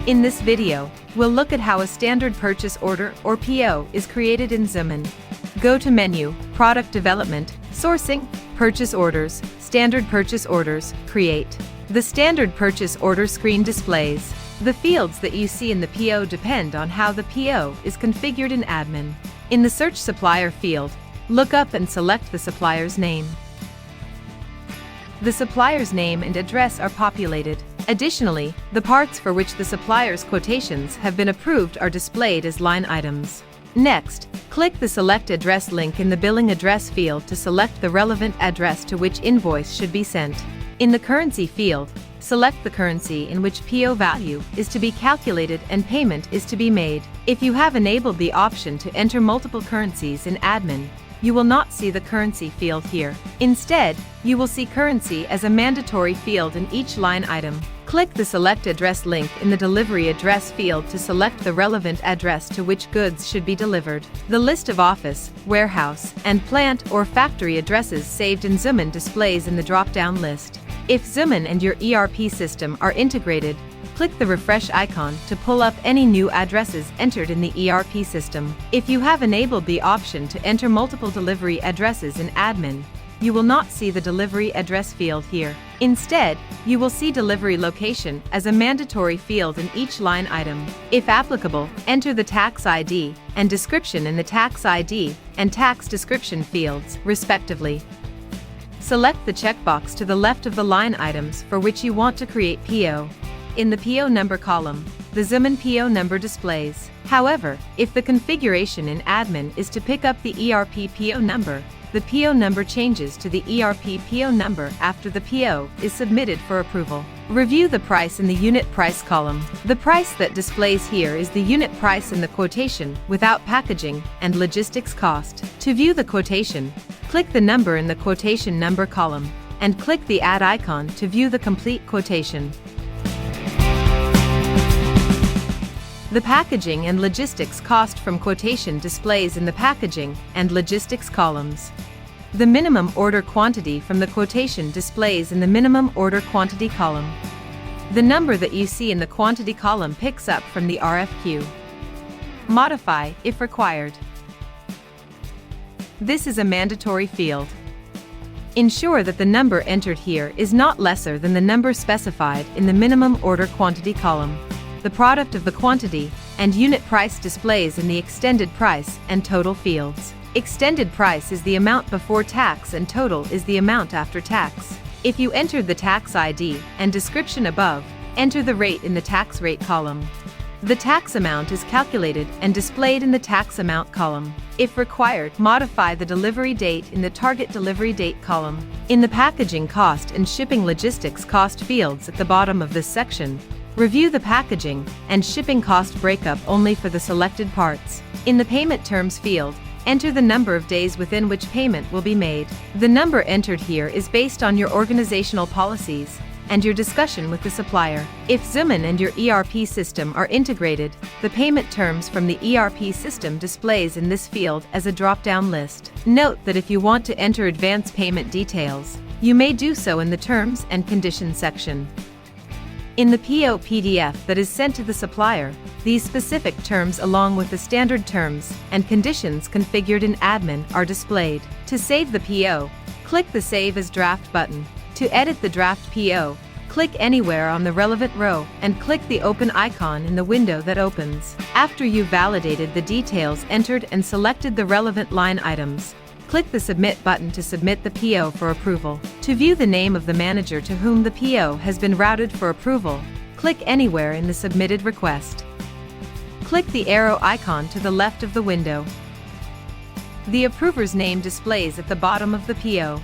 In this video, we'll look at how a standard purchase order or PO is created in Zumen. Go to Menu, Product Development, Sourcing, Purchase Orders, Standard Purchase Orders, Create. The standard purchase order screen displays. The fields that you see in the PO depend on how the PO is configured in admin. In the Search Supplier field, look up and select the supplier's name. The supplier's name and address are populated. Additionally, the parts for which the supplier's quotations have been approved are displayed as line items. Next, click the Select Address link in the Billing Address field to select the relevant address to which invoice should be sent. In the Currency field, select the currency in which PO value is to be calculated and payment is to be made. If you have enabled the option to enter multiple currencies in admin, you will not see the currency field here. Instead, you will see currency as a mandatory field in each line item. Click the Select Address link in the Delivery Address field to select the relevant address to which goods should be delivered. The list of office, warehouse, and plant or factory addresses saved in Zumen displays in the drop-down list. If Zumen and your ERP system are integrated, click the refresh icon to pull up any new addresses entered in the ERP system. If you have enabled the option to enter multiple delivery addresses in admin, you will not see the delivery address field here. Instead, you will see delivery location as a mandatory field in each line item. If applicable, enter the tax ID and description in the tax ID and tax description fields, respectively. Select the checkbox to the left of the line items for which you want to create PO. In the PO number column, the Zumen PO number displays. However, if the configuration in admin is to pick up the ERP PO number, the PO number changes to the ERP PO number after the PO is submitted for approval. Review the price in the unit price column. The price that displays here is the unit price in the quotation without packaging and logistics cost. To view the quotation, click the number in the quotation number column and click the Add icon to view the complete quotation. The packaging and logistics cost from quotation displays in the packaging and logistics columns. The minimum order quantity from the quotation displays in the minimum order quantity column. The number that you see in the quantity column picks up from the RFQ. Modify if required. This is a mandatory field. Ensure that the number entered here is not lesser than the number specified in the minimum order quantity column. The product of the quantity and unit price displays in the extended price and total fields. Extended price is the amount before tax and total is the amount after tax. If you entered the tax ID and description above, enter the rate in the tax rate column. The tax amount is calculated and displayed in the tax amount column. If required, modify the delivery date in the target delivery date column. In the packaging cost and shipping logistics cost fields at the bottom of this section, review the packaging and shipping cost breakup only for the selected parts. In the payment terms field, enter the number of days within which payment will be made. The number entered here is based on your organizational policies and your discussion with the supplier. If Zumen and your ERP system are integrated, the payment terms from the ERP system displays in this field as a drop-down list. Note that if you want to enter advance payment details, you may do so in the Terms and Conditions section. In the PO PDF that is sent to the supplier, these specific terms along with the standard terms and conditions configured in admin are displayed. To save the PO, click the Save as Draft button. To edit the draft PO, click anywhere on the relevant row and click the Open icon in the window that opens. After you've validated the details entered and selected the relevant line items, click the Submit button to submit the PO for approval. To view the name of the manager to whom the PO has been routed for approval, click anywhere in the submitted request. Click the arrow icon to the left of the window. The approver's name displays at the bottom of the PO.